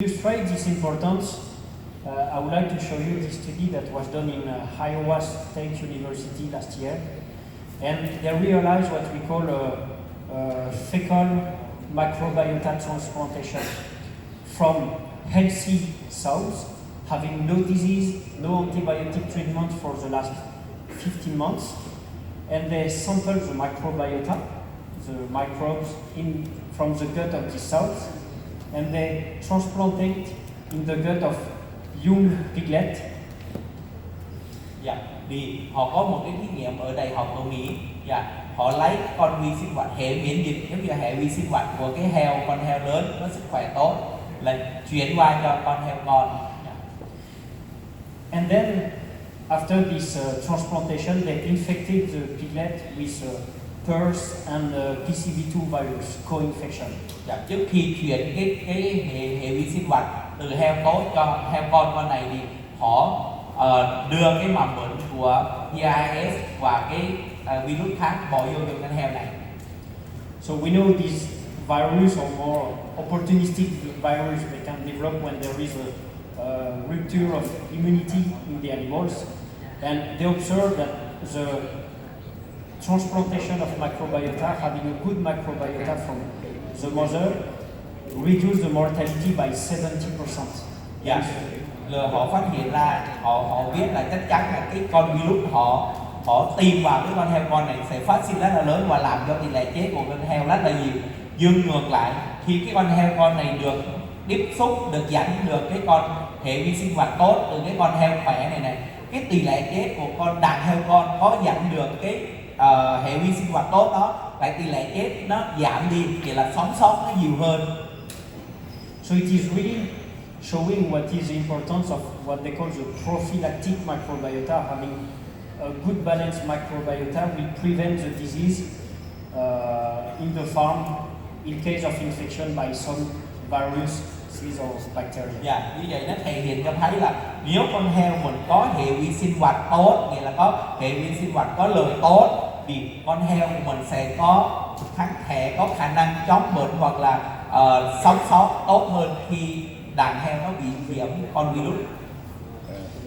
illustrate this importance, I would like to show you this study that was done in Iowa State University last year. And they realized what we call a fecal microbiota transplantation from healthy sows having no disease, no antibiotic treatment for the last 15 months. And they sampled the microbiota, the microbes from the gut of the sows, and they transplanted in the gut of young piglet. Thì họ có một cái thí nghiệm ở đại học ở Mỹ. Họ lấy con vi sinh vật hệ miễn dịch, giống như hệ vi sinh vật của cái heo, con heo lớn có sức khỏe tốt, là chuyển qua cho con heo con. And then after this transplantation, they infected the piglet with PRRS and PCV2 virus co-infection. Trước khi chuyển cái hệ vi sinh vật từ heo tốt cho heo con này thì họ đưa cái mầm bệnh của PRRS và cái virus khác bỏ vô trong con heo này. So we know these virus or more opportunistic virus they can develop when there is a rupture of immunity in the animals, and they observe that the transplantation of microbiota, having a good microbiota from the mother, reduce the mortality by 70%. Rồi họ phát hiện ra, họ biết là chắc chắn là cái con virus họ tiêm vào cái con heo con này sẽ phát sinh rất là lớn và làm cho tỷ lệ chết của con heo rất là nhiều. Nhưng ngược lại, khi cái con heo con này được tiếp xúc, được dẫn được cái con hệ vi sinh vật tốt từ cái con heo khỏe này, cái tỷ lệ chết của con đàn heo con có dẫn được cái hệ vi sinh vật tốt đó, lại tỷ lệ chết nó giảm đi, thì là sống sót nó nhiều hơn. So it is really showing what is the importance of what they call the prophylactic microbiota. Having a good balanced microbiota will prevent the disease in the farm in case of infection by some viruses or bacteria. Như vậy nó thể hiện cho thấy là nếu con heo mình có hệ vi sinh vật tốt, nghĩa là có hệ vi sinh vật có lời tốt, thì con heo của mình sẽ có kháng thể, có khả năng chống bệnh hoặc là sống sót tốt hơn khi đàn heo nó bị nhiễm con virus.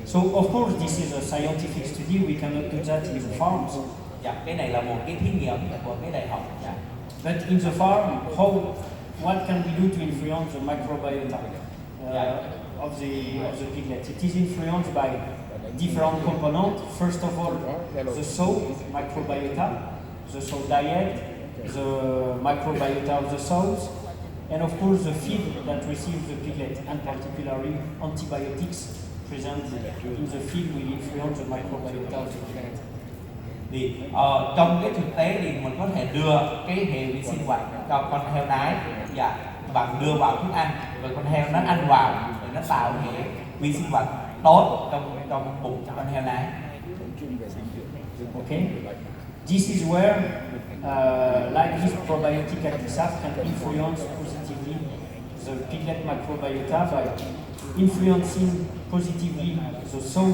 So of course this is a scientific study, we cannot do that in the farms. Cái này là một cái thí nghiệm của cái đại học. But in the farm, what can we do to influence the microbiota of the piglet? It is influenced by different components. First of all, the sow microbiota, the sow diet, the microbiota of the sows, and of course the feed that receives the piglet, and particularly antibiotics present in the feed will influence the microbiota of the piglet. Thì trong cái thực tế thì mình có thể đưa cái hệ vi sinh vật cho con heo nái và đưa vào thức ăn, rồi con heo nó ăn vào rồi nó tạo hệ vi sinh vật tốt trong bụng cho con heo nái. Okay, this is where like this probiotic actisaf can influence positively the piglet microbiota by influencing positively the sow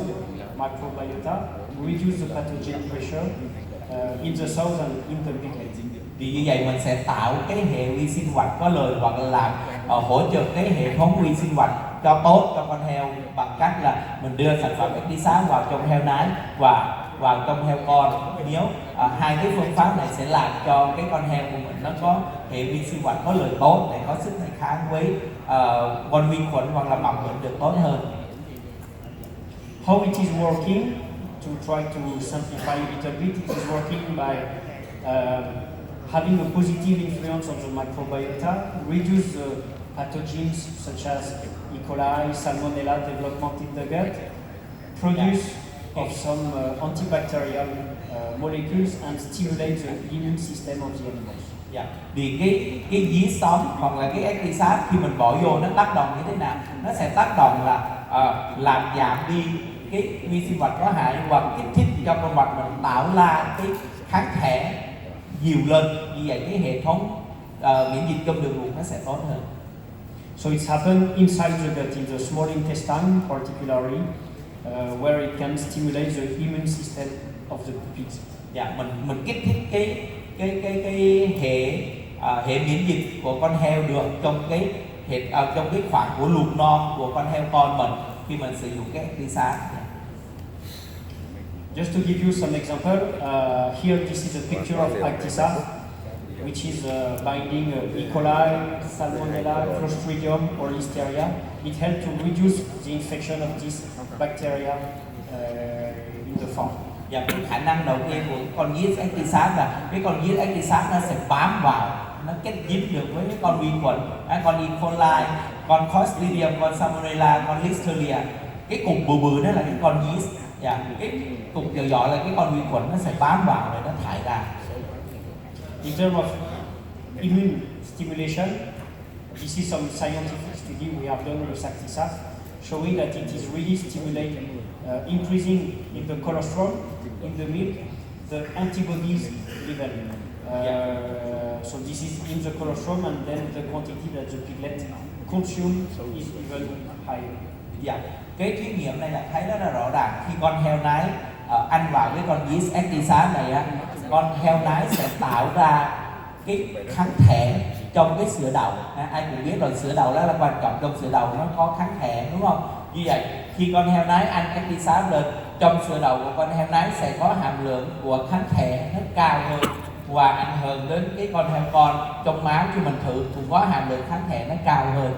microbiota, reduce the pathogen pressure in the sows and in the piglet. Thì như vậy mình sẽ tạo cái hệ vi sinh vật có lợi hoặc là làm hỗ trợ cái hệ thống vi sinh vật cho tốt cho con heo bằng cách là mình đưa sản phẩm actisaf vào trong heo nái và vào trong heo con. Nếu hai cái phương pháp này sẽ làm cho cái con heo của mình nó có hệ vi sinh vật có lợi tốt để có sức đề kháng với con vi khuẩn hoặc là mầm bệnh được tốt hơn. How it is working, to try to simplify a little bit, it is working by having a positive influence on the microbiota, reduce the pathogens such as E. coli, Salmonella development in the gut, produce of some antibacterial molecules and stimulate the immune system of the animals. Thì cái yeast sống hoặc là cái actisaf khi mình bỏ vô nó tác động như thế nào? Nó sẽ tác động là làm giảm đi cái vi sinh vật có hại hoặc kích thích cho con vật mình tạo ra cái kháng thể nhiều lên, như vậy cái hệ thống miễn dịch trong đường ruột nó sẽ tốt hơn. So it's happened inside the gut, in the small intestine particularly, where it can stimulate the immune system of the pigs. Mình kích thích cái hệ miễn dịch của con heo được trong cái trong cái khoảng của luộc non của con heo con mình khi mình sử dụng cái actisaf. Just to give you some example, here this is a picture of actisaf, which is binding E. coli, Salmonella, Clostridium, or Listeria. It helps to reduce the infection of this bacteria in the farm. Và cái khả năng đầu tiên của con yeast actisaf là cái con yeast actisaf nó sẽ bám vào, nó kết dính được với cái con vi khuẩn, con E. coli, con Clostridium, con Salmonella, con Listeria. Cái cục bự bự đó là cái con yeast, và cái cục nhỏ nhỏ là cái con vi khuẩn, nó sẽ bám vào để nó thải ra. In terms of immune stimulation, this is some scientific study we have done with actisaf, showing that it is really stimulating, increasing in the cholesterol, in the milk, the antibodies level. So this is in the cholesterol, and then the quantity that the piglet consume is even higher. Dạ, cái thí nghiệm này là thấy rất là rõ ràng, khi con heo nái ăn vào cái con yeast actisaf này á, con heo nái sẽ tạo ra cái kháng thể trong cái sữa đậu. Ai cũng biết rồi, sữa đậu đó là quan trọng, trong sữa đậu nó có kháng thể, đúng không? Như vậy khi con heo nái ăn actisaf lên, trong sữa đậu của con heo nái sẽ có hàm lượng của kháng thể nó cao hơn, và ảnh hưởng đến cái con heo con. Trong máu khi mình thử cũng có hàm lượng kháng thể nó cao hơn.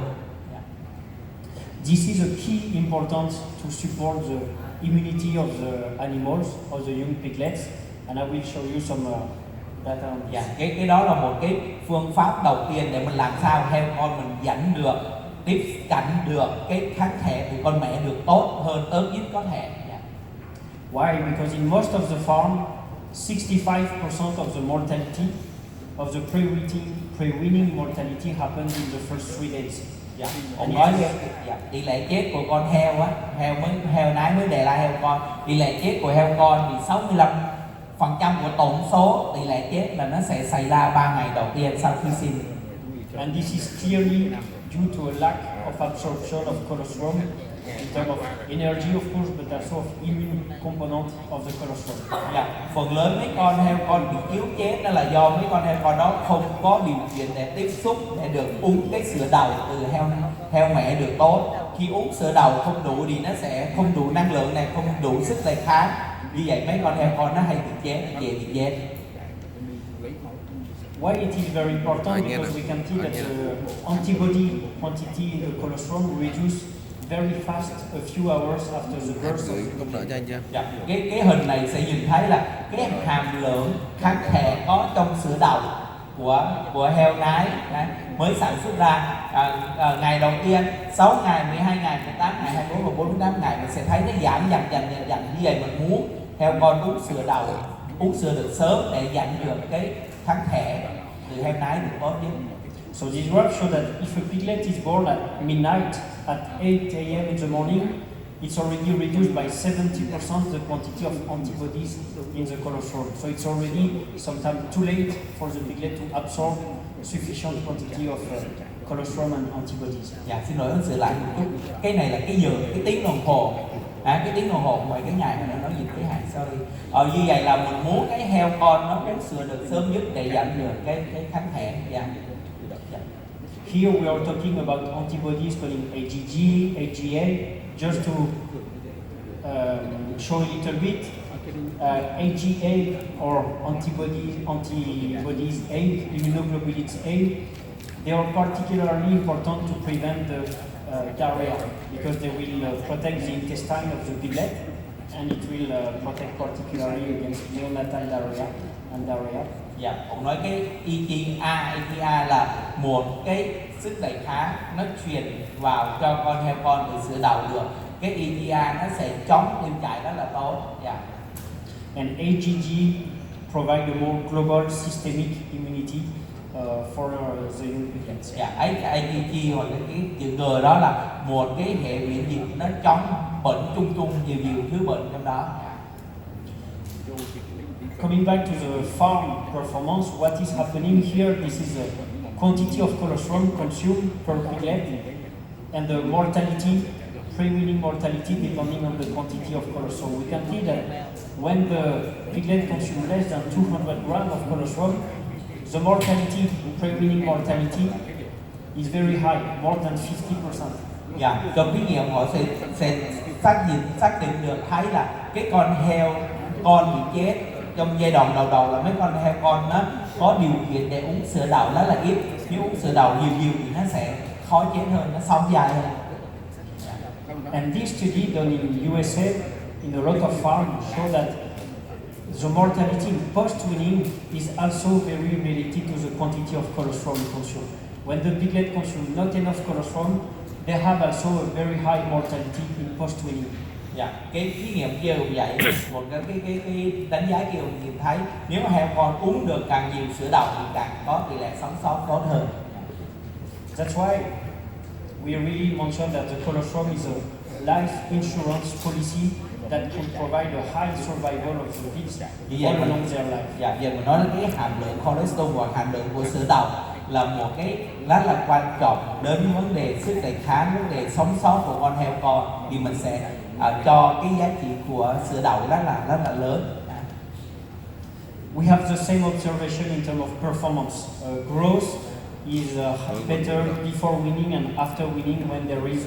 This is a key importance to support the immunity of the animals, of the young piglets, and I will show you some data on this. Dạ, cái đó là một cái phương pháp đầu tiên để mình làm sao heo con mình dẫn được, tiếp cận được cái kháng thể của con mẹ được tốt hơn, tốt nhất có thể. Why? Because in most of the farm, 65% of the mortality, of the pre-weaning mortality happens in the first 3 days. Dạ. Ông nói tỷ lệ chết của con heo á, heo nái mới đẻ ra heo con, tỷ lệ chết của heo con thì 65% của tổng số tỷ lệ chết là nó sẽ xảy ra 3 ngày đầu tiên sau khi sinh. And this is clearly due to a lack of absorption of cholesterol in terms of energy, of course, but also of immune component of the cholesterol. Dạ. Phần lớn mấy con heo con bị yếu chết đó là do mấy con heo con đó không có điều kiện để tiếp xúc, để được uống cái sữa đậu từ heo mẹ được tốt. Khi uống sữa đậu không đủ thì nó sẽ không đủ năng lượng này, không đủ sức đề kháng. Vì vậy mấy con heo con nó hay bị chết, dễ bị chết. Why it is very important? Because we can see that the antibody quantity in the cholesterol reduce very fast a few hours after the birth of the baby. Dạ, cái hình này sẽ nhìn thấy là cái hàm lượng kháng thể có trong sữa đậu của heo nái mới sản xuất ra ngày đầu tiên, 6 ngày, 12 ngày, 18 ngày, 24 và 48 ngày mình sẽ thấy nó giảm dần. Như vậy mình muốn heo con uống sữa đậu, uống sữa được sớm để giành được cái kháng thể từ heo nái được tốt nhất. So this graph shows that if a piglet is born at midnight, at 8 a.m. in the morning, it's already reduced by 70% the quantity of antibodies in the cholesterol. So it's already sometimes too late for the piglet to absorb sufficient quantity of cholesterol and antibodies. Dạ, xin lỗi, sửa lại một chút. Cái này là cái giờ, cái tiếng đồng hồ. Cái tiếng đồng hồ ngoài cái ngày mà nói gì cái hại, sorry. Như vậy là mình muốn cái heo con nó uống sữa được sớm nhất để giành được cái kháng thể. Dạ. Here we are talking about antibodies calling AGG, AGA, just to show a little bit. AGA or antibodies A, immunoglobulins A, they are particularly important to prevent the diarrhea because they will protect the intestine of the piglet and it will protect particularly against neonatal diarrhea and diarrhea. Dạ, ông nói cái AGA là một cái sức đề kháng nó truyền vào cho con heo con từ sữa đậu được. Cái AGA nó sẽ chống tiêu chảy rất là tốt. Dạ. And AGG provide a more global systemic immunity for the young piglets. Dạ, AGG hoặc cái chữ G đó là một cái hệ miễn dịch nó chống bệnh chung nhiều thứ bệnh trong đó. Coming back to the farm performance, what is happening here? This is the quantity of cholesterol consumed per piglet and the mortality, pre-weaning mortality depending on the quantity of cholesterol. We can see that when the piglet consumes less than 200 grams of cholesterol, the mortality, pre-weaning mortality, is very high, more than 50%. Dạ, trong thí nghiệm họ sẽ xác định được thấy là cái con heo con bị chết trong giai đoạn đầu là mấy con heo con nó có điều kiện để uống sữa đậu rất là ít, nếu uống sữa đậu nhiều thì nó sẽ khó chết hơn, nó sống dài hơn. And this study done in USA in a lot of farms show that the mortality in post-weaning is also very related to the quantity of colostrum consumed. When the piglet consume not enough colostrum, they have also a very high mortality in post-weaning. Dạ, cái thí nghiệm kia cũng vậy, một cái đánh giá kia cũng nhìn thấy nếu mà heo con uống được càng nhiều sữa đậu thì càng có tỷ lệ sống sót tốt hơn. That's why we really mentioned that the colostrum is a life insurance policy that can provide a high survival of the pigs all along their life. Dạ, giờ mình nói cái hàm lượng cholesterol hoặc hàm lượng của sữa đậu là một cái rất là quan trọng đến vấn đề sức đề kháng, vấn đề sống sót của con heo con, thì mình sẽ cho cái giá trị của sữa đậu rất là lớn. We have the same observation in terms of performance. Growth is better before weaning and after weaning when there is